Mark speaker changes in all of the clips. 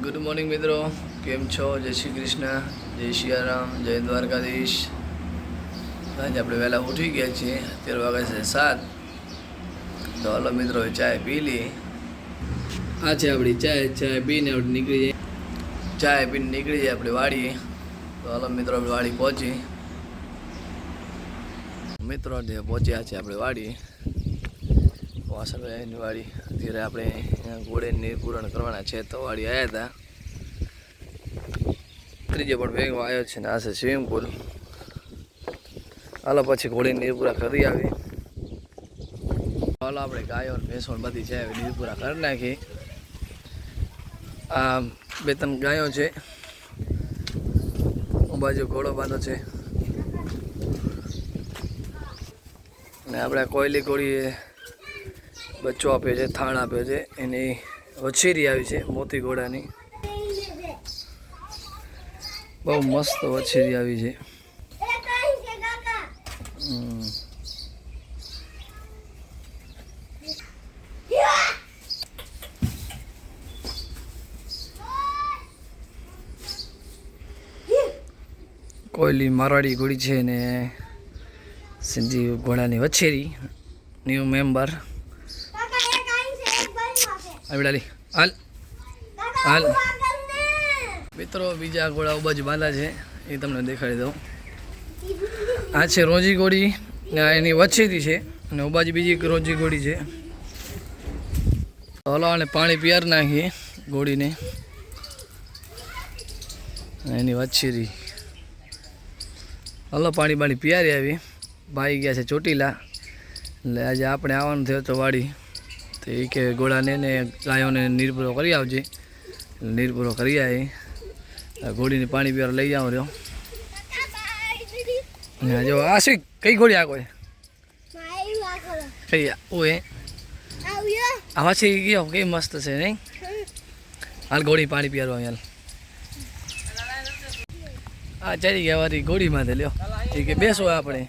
Speaker 1: Good morning મિત્રો, કેમ છો? જય શ્રી કૃષ્ણ, જય સિયારામ, જય દ્વારકાધીશ. આજે આપણે વહેલા ઉઠી ગયા છીએ. અત્યારે વાગે છે 7. તો હાલો મિત્રો, ચાય પી લઈએ. આ છે આપણી ચાય પીને આપણે નીકળી જઈએ. ચાય પીને નીકળી જાય આપણે વાડીએ. તો હાલો મિત્રો, આપણે વાડી પહોંચી. મિત્રો પહોંચ્યા છે આપણે વાડીએ. વાસણની વાડી. અત્યારે આપણે ઘોડે નીર પૂરણ કરવાના છે, તો વાડી આવ્યા હતા. ત્રીજો પણ ભેગો આવ્યો છે ને આ છે સ્વિમિંગ પુલ. હાલો પછી ઘોડે નીર પૂરા કરી આવી. હાલો આપણે ગાયો ભેંસો બધી છે નીર પૂરા કરી નાખી. આ 2-3 ગાયો છે, બાજુ ઘોડો બાંધો છે ને આપણે કોયલી ઘોડી બચ્ચો આપ્યો છે, થાણ આપ્યો છે. એની વછેરી આવી છે મોતી ઘોડાની. બહુ મસ્ત વછેરી આવી છે. કોયલી મારવાડી ઘોડી છે ને સિંધી ઘોડાની વછેરી. ન્યૂ મેમ્બર આવી હાલ હાલ મિત્રો. બીજા ઘોડા બાજુ બાંધા છે, એ તમને દેખાડી દઉં. આ છે રોજી ઘોડી, એની વચ્ચેથી છે, અને બાજુ બીજી રોજી ઘોડી છે. હલો, અને પાણી પિયાર નાખીએ ઘોડીને. એની વચ્ચેથી હલો પાણી પિયારી આવી. ભાઈ ગયા છે ચોટીલા, એટલે આજે આપણે આવવાનું થયો તો વાડી. તો એ કે ઘોડાને ને ગાયોને નીર પૂરો કરી આવજે. નીર પૂરો કરી આવી. ઘોડીને પાણી પીવા લઈ જાવ રહ્યો. જો આ શું કઈ ઘોડી? આ કોઈ કઈ ઓએ આવા છે ગયો, કઈ મસ્ત છે નહીં? હાલ ઘોડી પાણી પીવા હાલ. આ ચડી ગયા વારી ઘોડીમાં લ્યો. એ કે બેસો આપણે.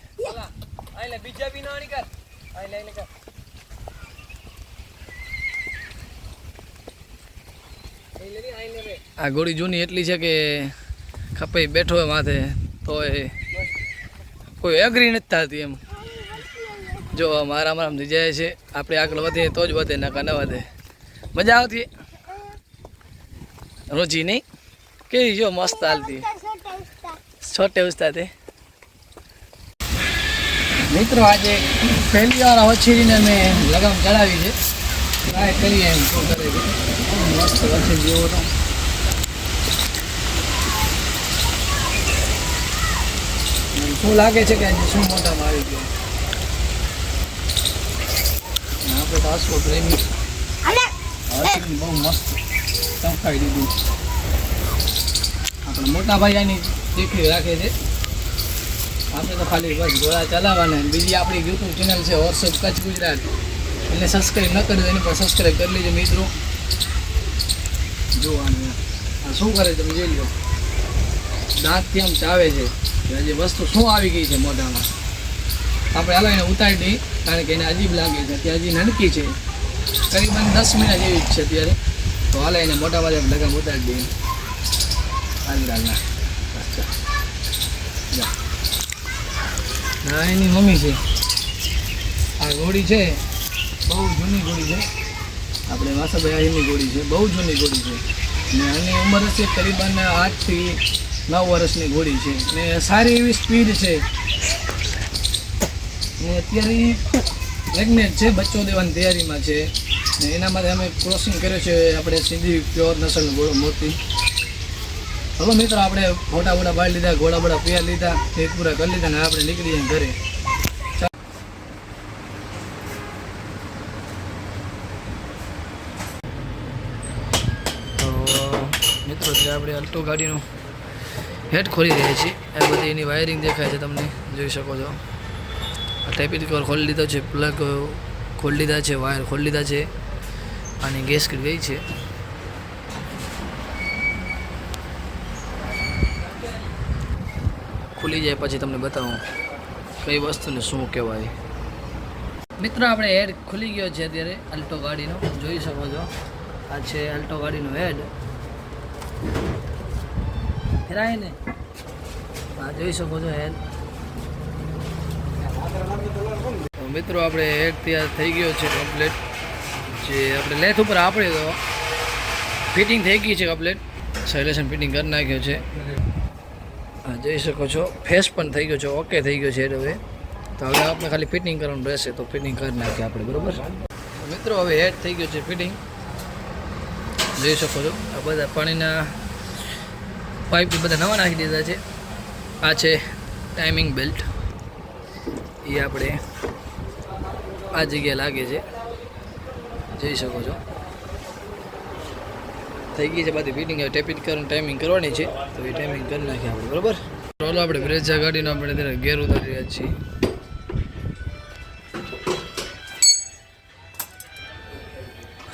Speaker 1: આ ઘોડી જૂની એટલી છે કે ખપે બેઠો હોય માથે તો કોઈ એગ્રી નથી થતી એમ. જો મારામાં જાય છે. આપણે આગળ વધીએ તો જ વધે, નકા ન વધે. મજા આવતી રોજી નહીં? કેવી જો મસ્ત હાલતી છોટે ઉસ્તાતે. મિત્રો આજે પહેલી વાર વછેરીને મેં લગામ ચડાવી છે. ટ્રાય કરીએ એમ શું કરે છે. મસ્ત વછેરી જેવો તો. શું લાગે છે કે આજે શું મોટામાં આવી ગયો. આપણે તો આસવો પ્રેમી બહુ મસ્ત ચમકાવી દીધું. આપણે મોટા ભાઈ આની દેખી રાખે છે. આપણે તો ખાલી બસ ઘોડા ચલાવવાના. બીજી આપણી યુટ્યુબ ચેનલ છે વોટ્સઅપ કચ્છ ગુજરાત, એટલે સબસ્ક્રાઈબ ન કરી દો, એની પર સબસ્ક્રાઈબ કરી લેજો મિત્રો. જોવાનું શું કરે તમે જોઈ લો. દાંતથી આમ ચાવે છે. હજી વસ્તુ શું આવી ગઈ છે મોઢામાં. આપણે હાલો એને ઉતારી દઈએ, કારણ કે એને અજીબ લાગે છે. ત્યાં હજી નાનકી છે, કરીબન 10 મહિના જેવી જ છે અત્યારે. તો હાલે એને મોટા બાજુ લગામ ઉતારી દઈએ. ના એની મમ્મી છે. આ ઘોડી છે બહુ જૂની ઘોડી છે. આપણે વાસાભાઈ આહીની ઘોડી છે, બહુ જૂની ઘોડી છે. ને આની ઉંમર હશે કરીબન 8 થી 9 વર્ષની ઘોડી છે. ને સારી એવી સ્પીડ છે. ને અત્યારે પ્રેગ્નેન્ટ છે, બચ્ચો દેવાની તૈયારીમાં છે. ને એના માટે અમે ક્રોસિંગ કર્યો છે આપણે સિંધી પ્યોર નસલનો ઘોડો મોતી. હવે મિત્રો આપણે મોટા બાળી લીધા, ઘોડા બોડા પિયા લીધા, એક પૂરા કરી લીધા, ને આપણે નીકળી જઈએ ઘરે. તો મિત્રો આપણે અલ્ટો ગાડીનું હેડ ખોલી રહ્યા છીએ. એ બધી એની વાયરિંગ દેખાય છે, તમને જોઈ શકો છો. ટાઈપિંગ કવર ખોલી લીધો છે, પ્લગ ખોલી લીધા છે, વાયર ખોલી લીધા છે. આની ગેસ ગઈ છે. ખુલી જાય પછી તમને બતાવું કઈ વસ્તુને શું કહેવાય. મિત્રો આપણે હેડ ખુલી ગયો છે અત્યારે અલ્ટો ગાડીનો, જોઈ શકો છો. આ છે અલ્ટો ગાડીનો હેડ. ફેરાય ને આ જોઈ શકો છો હેડ. તો મિત્રો આપણે હેડ તૈયાર થઈ ગયો છે કમ્પ્લીટ. જે આપણે લેથ ઉપર આપણે તો ફિટિંગ થઈ ગઈ છે કમ્પ્લીટ. સાયલેશન ફિટિંગ કરી નાખ્યો છે. હા જોઈ શકો છો ફેસ પણ થઈ ગયો છે, ઓકે થઈ ગયો છે હેડ. હવે તો હવે આપણે ખાલી ફિટિંગ કરવાનું રહેશે, તો ફિટિંગ કરી નાખીએ આપણે, બરાબર. મિત્રો હવે હેડ થઈ ગયો છે ફિટિંગ, જોઈ શકો છો. આ બધા પાણીના પાઇપ બધા નવા નાખી દીધા છે. આ છે ટાઈમિંગ બેલ્ટ, એ આપણે આ જગ્યાએ લાગે છે, જોઈ શકો છો. થઈ ગઈ છે બધી ફિટિંગ. હવે ટેપિંગ કરીને ટાઈમિંગ કરવાની છે, તો એ ટાઈમિંગ કરી નાખીએ આપણે, બરાબર. ચાલો આપણે બ્રેઝા ગાડીનો આપણે અત્યારે ગેર ઉતારી રહ્યા છીએ.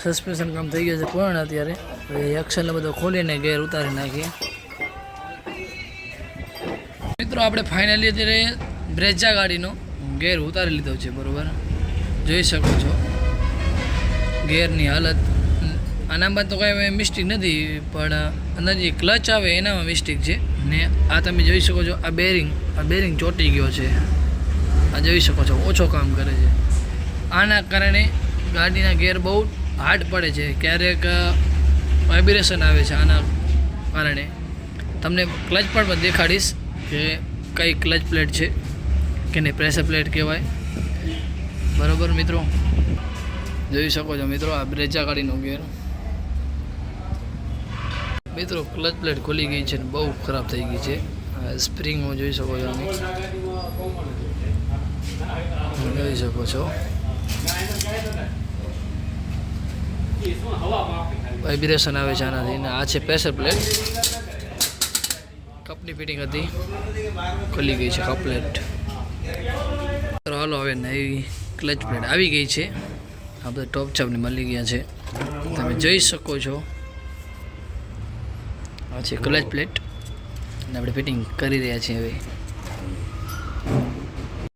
Speaker 1: સસ્પેન્શન કામ થઈ ગયું છે પૂર્ણ. અત્યારે હવે એક્સલને બધો ખોલીને ગેર ઉતારી નાખીએ. મિત્રો આપણે ફાઇનલી અત્યારે બ્રેઝા ગાડીનો ગેર ઉતારી લીધો છે, બરાબર. જોઈ શકો છો ગેરની હાલત. આનામાં તો કાંઈ મિસ્ટેક નથી, પણ અંદર જે ક્લચ આવે એનામાં મિસ્ટેક છે. ને આ તમે જોઈ શકો છો આ બેરિંગ ચોંટી ગયો છે. આ જોઈ શકો છો ઓછો કામ કરે છે. આના કારણે ગાડીના ગેર બહુ હાર્ડ પડે છે, ક્યારેક વાઇબ્રેશન આવે છે. આના કારણે તમને ક્લચ પણ દેખાડીશ કે કઈ ક્લચ પ્લેટ છે કે નહીં, પ્રેશર પ્લેટ કહેવાય, બરાબર મિત્રો. જોઈ શકો છો મિત્રો આ બ્રેઝા ગાડીનો ગેર. મિત્રો ક્લચ પ્લેટ ખુલી ગઈ છે, બહુ ખરાબ થઈ ગઈ છે. સ્પ્રિંગ જોઈ શકો છો, જોઈ શકો છો વાઇબ્રેશન આવે છે આનાથી. આ છે પ્રેશર પ્લેટ, કપની ફિટિંગ હતી, ખુલી ગઈ છે કપ પ્લેટ. હાલો હવે નવી ક્લચ પ્લેટ આવી ગઈ છે. આ બધા ટોપ છાપને મળી ગયા છે, તમે જોઈ શકો છો. આ છે ક્લચ પ્લેટ અને આપણે ફિટિંગ કરી રહ્યા છીએ હવે.